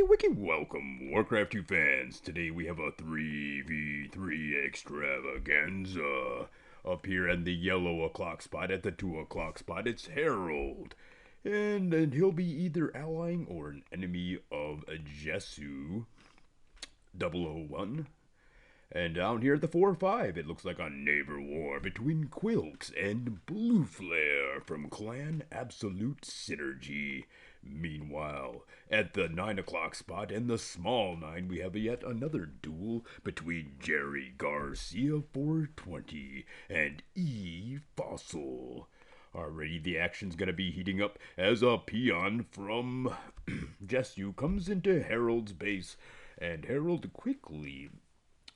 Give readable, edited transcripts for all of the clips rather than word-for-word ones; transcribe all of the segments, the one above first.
Wiki, welcome, Warcraft 2 fans. Today we have a 3v3 extravaganza. Up here at the yellow o'clock spot, at the 2 o'clock spot, it's Harold. And he'll be either allying or an enemy of Jessu 001. And down here at the 4-5, it looks like a neighbor war between Quilks and Blue Flare from Clan Absolute Synergy. Meanwhile, at the 9 o'clock spot and the small 9, we have yet another duel between Jerry Garcia 420 and E Fossil. Already the action's gonna be heating up as a peon from Jessu comes into Harold's base, and Harold quickly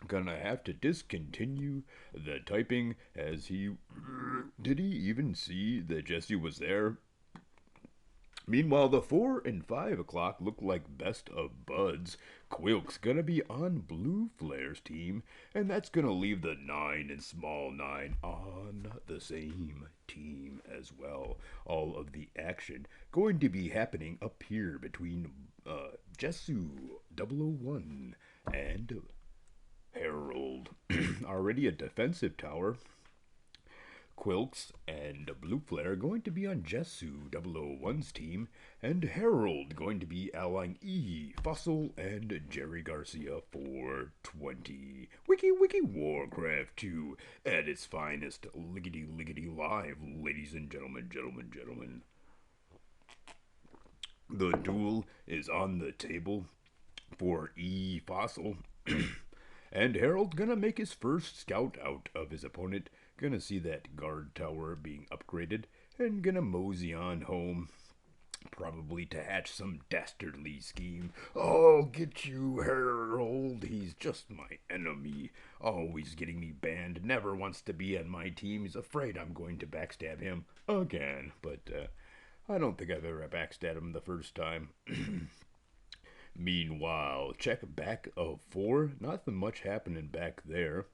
gonna have to discontinue the typing as he... Did he even see that Jessu was there? Meanwhile, the 4 and 5 o'clock look like best of buds. Quilk's gonna be on Blue Flare's team, and that's gonna leave the 9 and small 9 on the same team as well. All of the action going to be happening up here between Jessu 001 and Harold. Already a defensive tower. Quilks and Blue Flare going to be on Jessu 001's team, and Harold going to be allying E, Fossil, and Jerry Garcia 420. Wiki Warcraft 2 at its finest. Liggity live, ladies and gentlemen. The duel is on the table for E Fossil. And Harold gonna make his first scout out of his opponent. Gonna see that guard tower being upgraded and gonna mosey on home. Probably to hatch some dastardly scheme. I'll get you, Harold. He's just my enemy. Always getting me banned. Never wants to be on my team. He's afraid I'm going to backstab him again. But I don't think I've ever backstabbed him the first time. Meanwhile, check back of 4. Nothing much happening back there.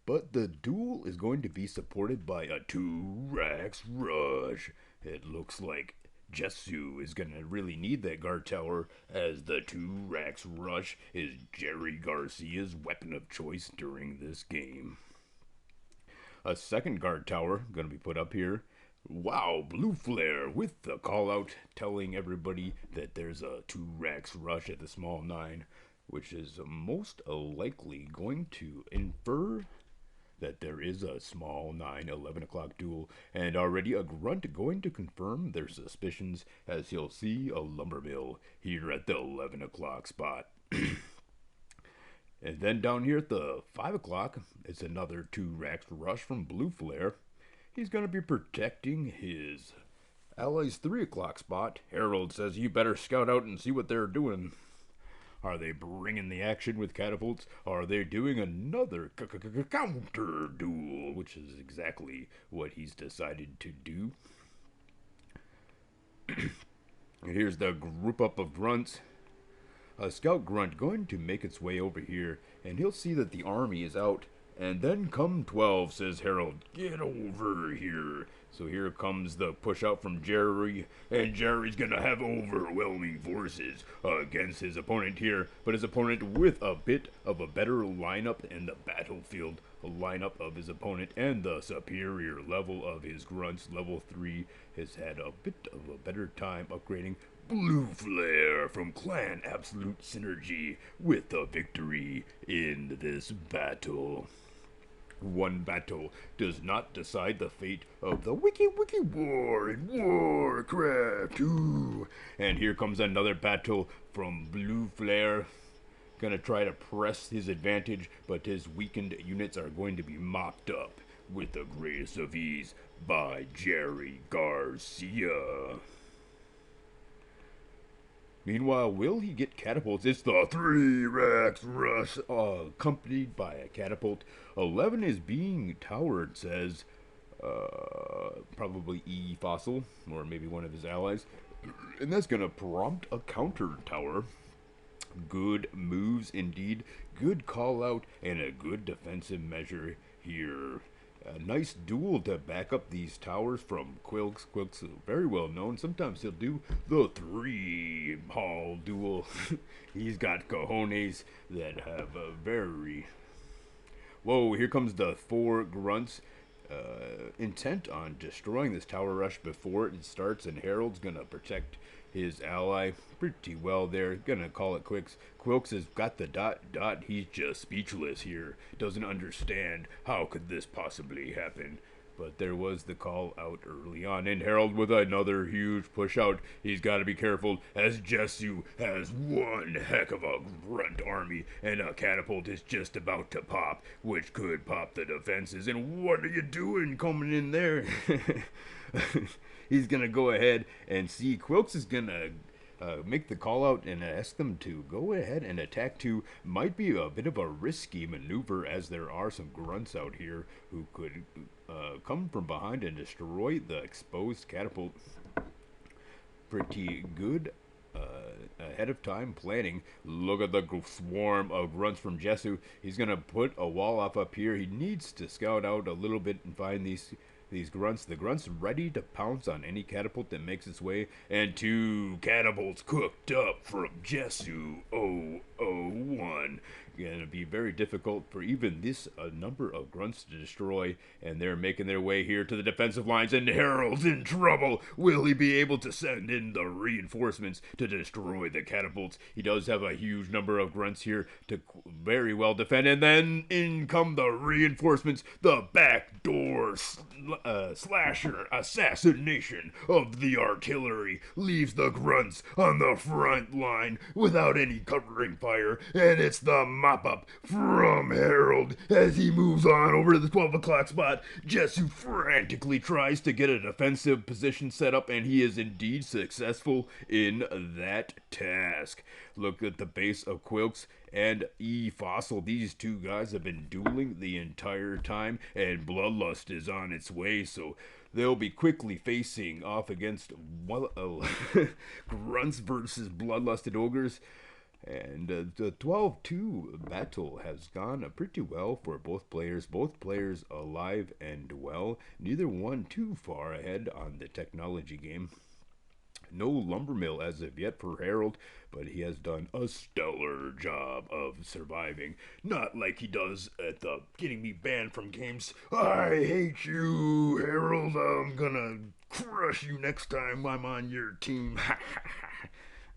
But the duel is going to be supported by a 2-Rax rush. It looks like Jessu is going to really need that guard tower, as the 2-Rax rush is Jerry Garcia's weapon of choice during this game. A second guard tower going to be put up here. Wow, Blue Flare with the call out telling everybody that there's a 2-Rax rush at the small 9, which is most likely going to infer that there is a small 9 11 o'clock duel, and already a grunt going to confirm their suspicions as he'll see a lumber mill here at the 11 o'clock spot. And then down here at the 5 o'clock, it's another 2-Rax rush from Blue Flare. He's going to be protecting his allies' 3 o'clock spot. Harold says you better scout out and see what they're doing. Are they bringing the action with catapults? Are they doing another counter duel? Which is exactly what he's decided to do. And here's the group up of grunts. A scout grunt going to make its way over here, and he'll see that the army is out. And then come 12, says Harold. Get over here. So here comes the push out from Jerry, and Jerry's gonna have overwhelming forces against his opponent here, but his opponent with a bit of a better lineup in the battlefield lineup of his opponent, and the superior level of his grunts, level 3, has had a bit of a better time upgrading. Blue Flare from Clan Absolute Synergy with the victory in this battle. One battle does not decide the fate of the Wiki War in Warcraft 2. And here comes another battle from Blue Flare. Gonna try to press his advantage, but his weakened units are going to be mopped up with the greatest of ease by Jerry Garcia. Meanwhile, will he get catapults? It's the 3-Rax rush, accompanied by a catapult. 11 is being towered, says probably E Fossil, or maybe one of his allies. And that's going to prompt a counter tower. Good moves indeed. Good call out and a good defensive measure here. A nice duel to back up these towers from Quilks. Quilks is very well known. Sometimes he'll do the 3 hall duel. He's got cojones that have a very. Whoa, here comes the 4 grunts. Intent on destroying this tower rush before it starts, and Harold's gonna protect his ally pretty well there. Gonna call it quicks. Quilks has got the dot. He's just speechless here. Doesn't understand how could this possibly happen. But there was the call out early on, and Harold with another huge push out. He's got to be careful as Jesu has one heck of a grunt army, and a catapult is just about to pop, which could pop the defenses. And what are you doing coming in there? He's gonna go ahead and see. Quilks is gonna make the call out and ask them to go ahead and attack 2. Might be a bit of a risky maneuver, as there are some grunts out here who could come from behind and destroy the exposed catapult. Pretty good ahead of time planning. Look at the swarm of grunts from Jesu. He's gonna put a wall up here. He needs to scout out a little bit and find these grunts. The grunts ready to pounce on any catapult that makes its way, and 2 catapults cooked up from Jesu 001. Gonna be very difficult for even this number of grunts to destroy, and they're making their way here to the defensive lines, and Harold's in trouble. Will he be able to send in the reinforcements to destroy the catapults? He does have a huge number of grunts here to very well defend, and then in come the reinforcements. The backdoor slasher assassination of the artillery leaves the grunts on the front line without any covering fire, and it's the mop-up from Harold as he moves on over to the 12 o'clock spot. Jesu frantically tries to get a defensive position set up, and he is indeed successful in that task. Look at the base of Quilks and E. Fossil. These 2 guys have been dueling the entire time, and Bloodlust is on its way, so they'll be quickly facing off against grunts versus bloodlusted ogres. And the 12-2 battle has gone pretty well for both players. Both players alive and well. Neither one too far ahead on the technology game. No lumber mill as of yet for Harold, but he has done a stellar job of surviving. Not like he does at the getting me banned from games. I hate you, Harold. I'm gonna crush you next time I'm on your team.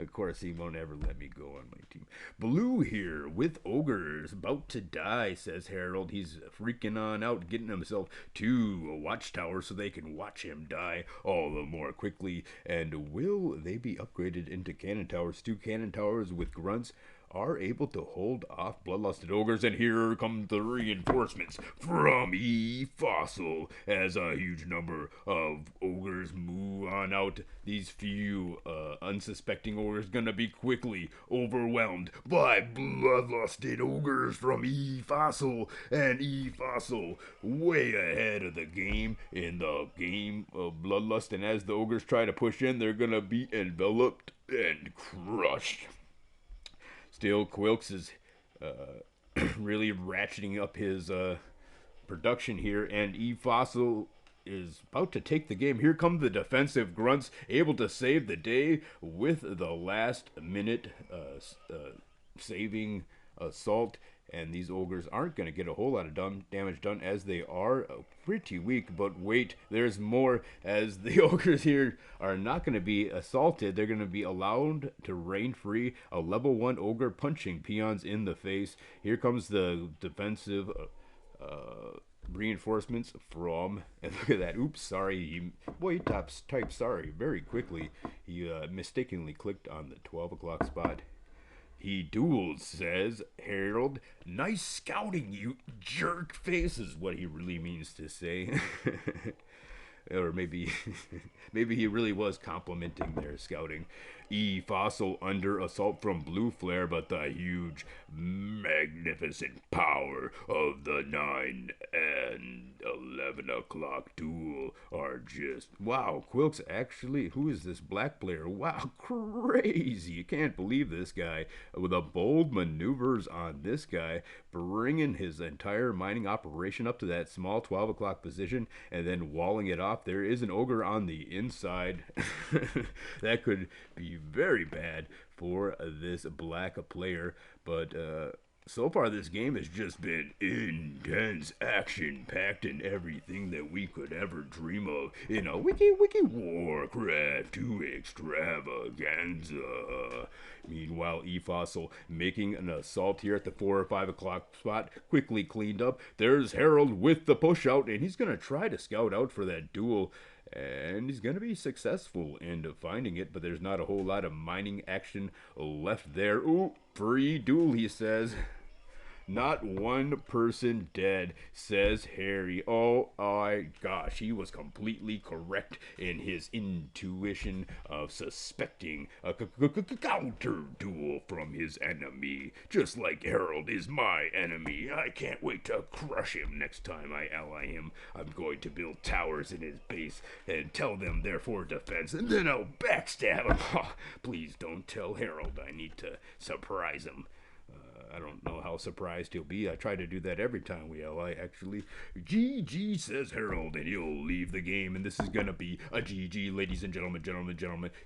Of course, he won't ever let me go on my team. Blue here with ogres, about to die, says Harold. He's freaking on out, getting himself to a watchtower so they can watch him die all the more quickly. And will they be upgraded into cannon towers? 2 cannon towers with grunts are able to hold off bloodlusted ogres, and here come the reinforcements from E. Fossil as a huge number of ogres move on out. These few unsuspecting ogres gonna be quickly overwhelmed by bloodlusted ogres from E. Fossil, and E. Fossil way ahead of the game in the game of bloodlust, and as the ogres try to push in, they're gonna be enveloped and crushed. Still, Quilks is really ratcheting up his production here, and E. Fossil is about to take the game. Here come the defensive grunts, able to save the day with the last minute saving assault. And these ogres aren't going to get a whole lot of damage done, as they are pretty weak. But wait, there's more, as the ogres here are not going to be assaulted. They're going to be allowed to reign free. A level 1 ogre punching peons in the face. Here comes the defensive reinforcements from, and look at that, oops, sorry, he typed sorry very quickly. He mistakenly clicked on the 12 o'clock spot. He duels, says Harold. Nice scouting, you jerk face, is what he really means to say. Or maybe he really was complimenting their scouting. E Fossil under assault from Blue Flare, but the huge, magnificent power of the 9 and 11 o'clock duel are just wow. Quilks actually, who is this black player? Wow, crazy! You can't believe this guy with the bold maneuvers on this guy, bringing his entire mining operation up to that small 12 o'clock position and then walling it off. There is an ogre on the inside. That could be very bad for this black player, but so far this game has just been intense, action-packed, and everything that we could ever dream of in a Wiki Warcraft 2 extravaganza. Meanwhile, E-Fossil making an assault here at the 4 or 5 o'clock spot, quickly cleaned up. There's Harold with the push out, and he's going to try to scout out for that duel. And he's going to be successful in finding it, but there's not a whole lot of mining action left there. Ooh, free duel, he says. Not one person dead, says Harry. Oh my gosh, he was completely correct in his intuition of suspecting a counter duel from his enemy. Just like Harold is my enemy. I can't wait to crush him next time I ally him. I'm going to build towers in his base and tell them they're for defense, and then I'll backstab him. Oh, please don't tell Harold. I need to surprise him. I don't know how surprised he'll be. I try to do that every time we ally, actually. GG, says Harold, and he'll leave the game. And this is going to be a GG, ladies and gentlemen.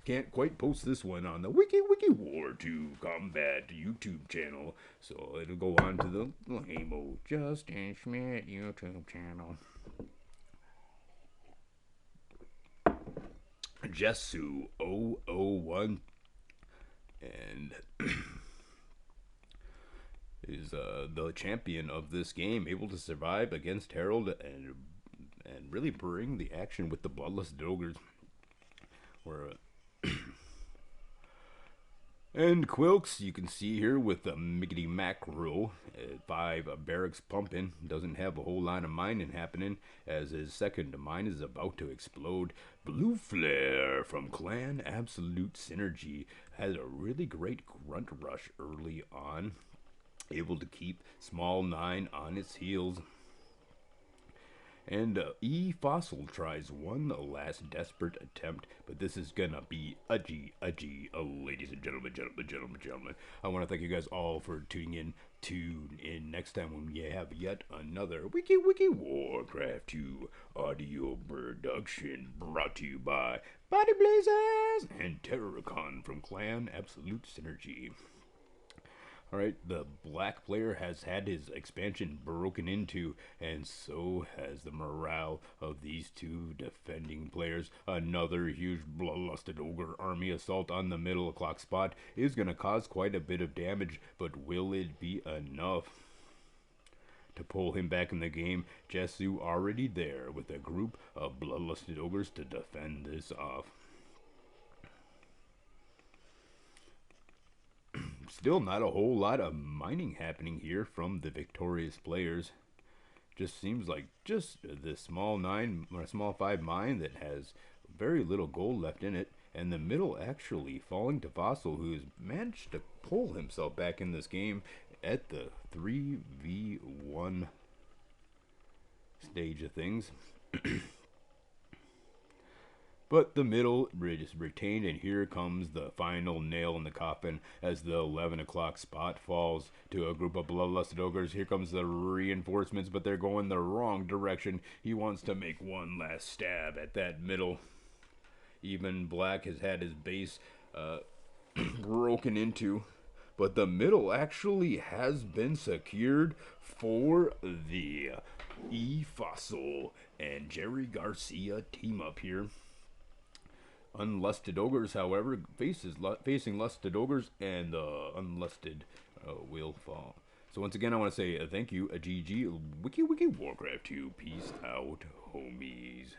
Can't quite post this one on the Wiki War 2 Combat YouTube channel. So it'll go on to the lame-o Justin Schmidt YouTube channel. Jessu 001. And... is the champion of this game, able to survive against Harold and really bring the action with the bloodless ogres. And Quilks, you can see here with the Miggity Macro, 5 barracks pumping, doesn't have a whole lot of mining happening, as his second mine is about to explode. Blue Flare from Clan Absolute Synergy has a really great grunt rush early on, able to keep Small 9 on its heels. And E-Fossil tries one last desperate attempt, but this is gonna be a G, ladies and gentlemen. I want to thank you guys all for tuning in. Tune in next time when we have yet another Wiki Warcraft 2 audio production brought to you by Body Blazers and Terrorcon from Clan Absolute Synergy. Alright, the black player has had his expansion broken into, and so has the morale of these two defending players. Another huge bloodlusted ogre army assault on the middle clock spot is going to cause quite a bit of damage, but will it be enough to pull him back in the game? Jessu already there with a group of bloodlusted ogres to defend this off. Still not a whole lot of mining happening here from the victorious players. Just seems like just this small 9 or small 5 mine that has very little gold left in it, and the middle actually falling to Fossil, who has managed to pull himself back in this game at the 3v1 stage of things. But the middle is retained, and here comes the final nail in the coffin as the 11 o'clock spot falls to a group of bloodlusted ogres. Here comes the reinforcements, but they're going the wrong direction. He wants to make one last stab at that middle. Even black has had his base broken into, but the middle actually has been secured for the E-Fossil and Jerry Garcia team up here. Unlusted ogres, however, facing lusted ogres, and the unlusted will fall. So once again, I want to say thank you, a GG, Wiki Warcraft 2. Peace out, homies.